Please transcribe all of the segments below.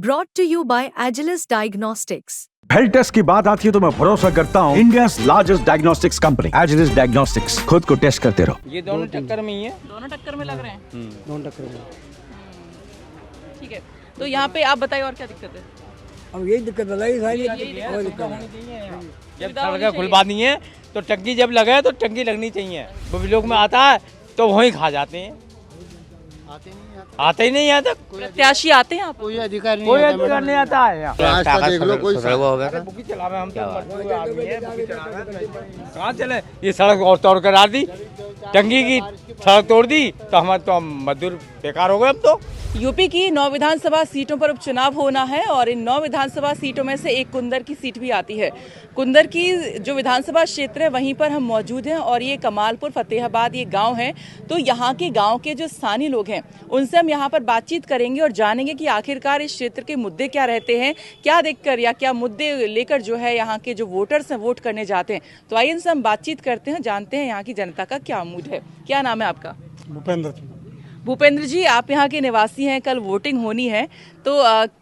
Brought to you by Agilus Diagnostics. Health test की बात आती है तो मैं भरोसा करता हूँ India largest diagnostics company Agilus Diagnostics. खुद को टेस्ट करते रहो। ये दोनों टक्कर में ही है। दोनों टक्कर में लग रहे हैं। दोनों टक्कर में। ठीक है, तो यहाँ पे आप बताइए और क्या दिक्कत है? अब यही दिक्कत बताइए सारी। और दिक्कत है। जब सड़कें खुलवा दी हैं तो टंकी जब लगे तो टंकी लगनी चाहिए। वो लोग में आता है तो वहीं खा जाते हैं, आते ही नहीं यहाँ तक। प्रत्याशी आते हैं आप? कोई अधिकार नहीं आता है यहाँ। देख लो कोई बुकी चलावे हम तो मजदूर आदमी हैं, बुकी चलावे कहाँ चले। ये सड़क और तोड़ कर आ दी, टंकी की सड़क तोड़ दी तो हमारे तो मजदूर बेकार हो गए अब तो। यूपी की 9 विधानसभा सीटों पर उपचुनाव होना है और इन 9 विधानसभा सीटों में से एक कुंदर की सीट भी आती है। कुंदर की जो विधानसभा क्षेत्र है वहीं पर हम मौजूद हैं और ये कमालपुर फतेहाबाद ये गांव है। तो यहाँ के गांव के जो स्थानीय लोग हैं उनसे हम यहाँ पर बातचीत करेंगे और जानेंगे कि आखिरकार इस क्षेत्र के मुद्दे क्या रहते हैं, क्या देखकर या क्या मुद्दे लेकर जो है यहाँ के जो वोटर्स हैं वोट करने जाते हैं। तो आइए इनसे हम बातचीत करते हैं, जानते हैं यहाँ की जनता का क्या मूड है। क्या नाम है आपका? भूपेंद्र। भूपेंद्र जी, आप यहाँ के निवासी हैं, कल वोटिंग होनी है तो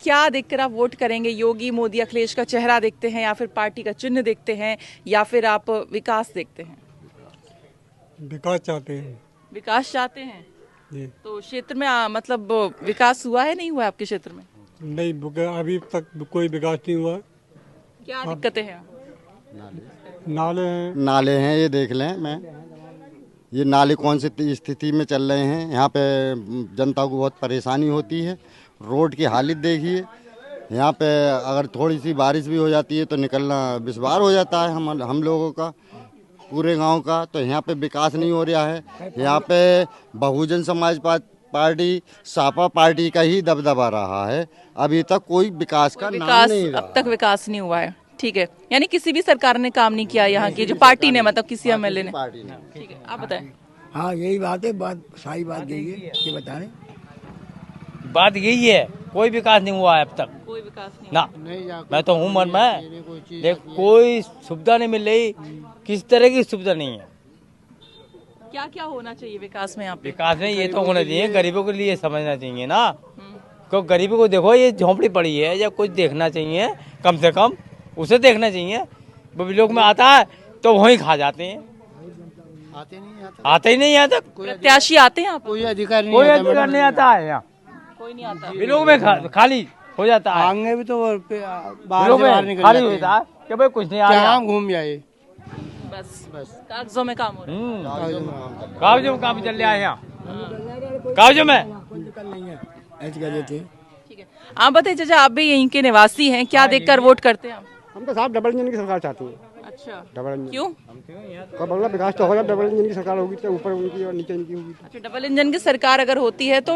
क्या देखकर आप वोट करेंगे? योगी, मोदी, अखिलेश का चेहरा देखते हैं या फिर पार्टी का चिन्ह देखते हैं या फिर आप विकास देखते हैं? विकास चाहते हैं। विकास चाहते हैं जी। तो क्षेत्र में मतलब विकास हुआ है, नहीं हुआ है आपके क्षेत्र में? नहीं, अभी तक कोई विकास नहीं हुआ। क्या दिक्कतें हैं? नाले हैं ये देख लें। मैं ये नाले कौन सी स्थिति में चल रहे हैं, यहाँ पे जनता को बहुत परेशानी होती है। रोड की हालत देखिए, यहाँ पे अगर थोड़ी सी बारिश भी हो जाती है तो निकलना दुश्वार हो जाता है हम लोगों का, पूरे गांव का। तो यहाँ पे विकास नहीं हो रहा है। यहाँ पे बहुजन समाज पार्टी, सपा पार्टी का ही दबदबा रहा है। अभी तक कोई विकास का नाम नहीं रहा। अब तक विकास नहीं हुआ है। ठीक है, यानी किसी भी सरकार ने काम नहीं किया यहाँ की, जो पार्टी ने, मतलब किसी एमएलए ने। ठीक है, आप बताएं। हाँ, यही बात है। बात सही बात यही है कि बता रहे। बात यही है, कोई विकास नहीं हुआ है अब तक। कोई विकास नहीं ना, मैं तो हूँ मन में देख, कोई सुविधा नहीं मिल रही, किस तरह की सुविधा नहीं है। क्या क्या होना चाहिए विकास में यहाँ पे? विकास में ये तो होना चाहिए, गरीबों के लिए समझना चाहिए ना। क्योंकि गरीबों को देखो, ये झोंपड़ी पड़ी है या कुछ देखना चाहिए, कम से कम उसे देखना चाहिए। वो लोग में आता है तो वहीं खा जाते हैं, आते ही नहीं यहाँ तक। प्रत्याशी आते हैं? कोई अधिकार नहीं आता है यहाँ, कोई नहीं आता। बिलों में खाली हो जाता है। आगे भी तो बाहर खाली होता है कि भाई कुछ नहीं आ रहा, घूम जाए। बस कागजों में काम हो रहा है। कागजों में काम चल रहा है यहाँ, कागजों में। ठीक है, आप बताइए चाचा, आप भी यहीं के निवासी हैं, क्या देखकर वोट करते हैं आप? हम तो साहब डबल इंजन की सरकार चाहते हैं। अच्छा, डबल इंजन क्यों? बंगला विकास तो होगा, डबल इंजन की सरकार होगी तो ऊपर उनकी और नीचे इनकी होगी। अच्छा, डबल इंजन की सरकार अगर होती है तो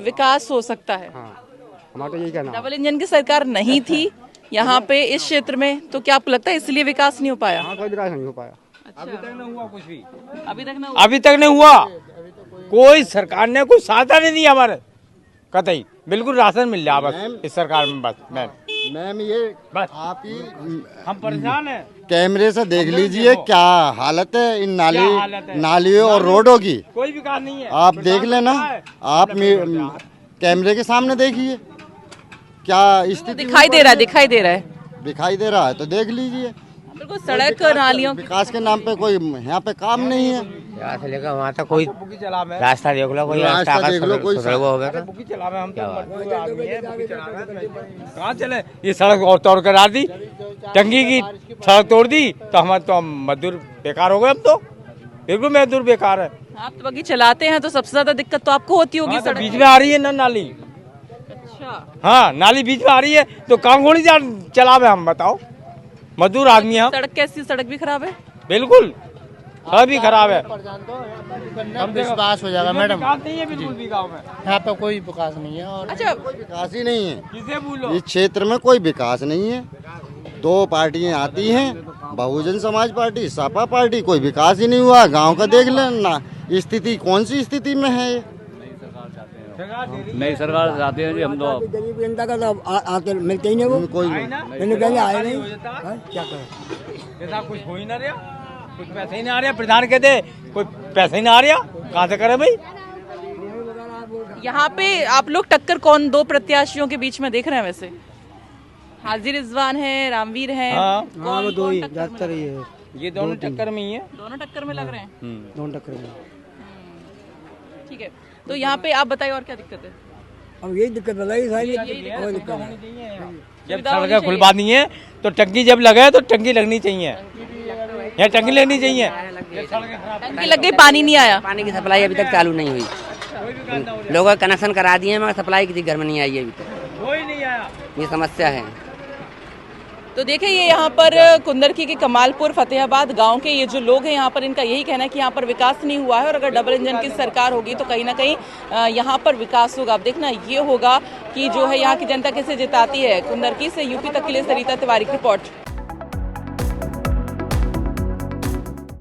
विकास हो सकता है। हाँ, हमारा तो यही कहना है। डबल इंजन की सरकार नहीं थी यहाँ पे इस क्षेत्र में, तो क्या आपको लगता है इसलिए विकास नहीं हो पाया? हाँ, कोई विकास नहीं हो पाया। अभी तक नहीं हुआ कुछ भी, अभी तक ना अभी तक नहीं हुआ। कोई सरकार ने कुछ सहायता नहीं दी हमारे, कतई। बिल्कुल राशन मिल जाए बस इस सरकार में। बस मैम ये बस आप ही हम परेशान हैं। कैमरे से देख लीजिए क्या हालत है इन नालियों और रोडों की। कोई विकास नहीं है, आप देख लेना, आप कैमरे के सामने देखिए क्या स्थिति दिखाई दे रहा है, दिखाई दे रहा है, दिखाई दे रहा है तो देख लीजिए। बिल्कुल सड़क नालियों विकास के नाम पे कोई यहाँ पे काम नहीं है। यहाँ से लेकर वहाँ तक कोई रास्ता देख लो, कोई रास्ता देख लो, कोई बुकी चलावे हम तो मजदूर आदमी हैं, बुकी चलावे कहाँ चले। ये सड़क और तोड़ कर आ दी, टंकी की सड़क तोड़ दी तो हमारे तो मजदूर बेकार हो गए अब तो। बिल्कुल मजदूर बेकार है। आप तो बगी चलाते हैं तो सबसे ज्यादा दिक्कत तो आपको होती होगी। तो बीच में आ रही है ना नाली। अच्छा, हाँ, नाली बीच में आ रही है तो कहाँ गोली चलावे हम, बताओ। मजदूर आदमी हम। सड़क कैसी? सड़क भी खराब है। बिल्कुल, सड़क भी खराब है। हम विश्वास हो जाएगा मैडम। नहीं है बिल्कुल भी गाँव में, यहाँ पे कोई विकास नहीं है। और अच्छा, विकास ही नहीं है किसे बोलो, इस क्षेत्र में कोई विकास नहीं है। दो पार्टियां आती हैं, बहुजन समाज पार्टी, सपा पार्टी, कोई विकास ही नहीं हुआ। गांव का देख लेना स्थिति, कौन सी स्थिति में है। नई सरकार चाहते हैं जी हम तो। गरीब जनता का तो आते मिलते ही नहीं, वो कोई मैंने कहा आए नहीं। क्या करें, जैसा कुछ हो ही ना रहा, कुछ पैसे ही ना आ रहा। प्रधान कहते कोई पैसे ही ना आ रहा, कहाँ से करे भाई। यहाँ पे आप लोग टक्कर कौन दो प्रत्याशियों के बीच में देख रहे हैं वैसे? हाजी रिजवान है, रामवीर है, हाँ। कौन दो ही टक्कर में ज्यादातर लग ही रहे हैं? है, ये दोनों टक्कर में ही है। दोनों टक्कर में लग रहे हैं। दोनों टक्कर में। ठीक है, तो यहाँ पे आप बताइए और क्या दिक्कत है? अब यही दिक्कत बताइए सारी जब सड़कें खुलवा दी है तो टंकी जब लगे तो टंकी लगनी चाहिए, यहाँ टंकी लगनी चाहिए। टंकी लग गई, पानी नहीं आया। पानी की सप्लाई अभी तक चालू नहीं हुई। लोगों का कनेक्शन करा दिए मगर सप्लाई किसी घर में नहीं आई है अभी तक। कोई नहीं आया, ये समस्या है। तो देखिए ये यहाँ पर कुंदरकी के कमालपुर फतेहाबाद गांव के ये जो लोग हैं यहाँ पर, इनका यही कहना है कि यहाँ पर विकास नहीं हुआ है और अगर डबल इंजन की सरकार होगी तो कहीं ना कहीं यहाँ पर विकास होगा। अब देखना ये होगा कि जो है यहाँ की जनता कैसे जिताती है। कुंदरकी से यूपी तक के लिए सरिता तिवारी की रिपोर्ट।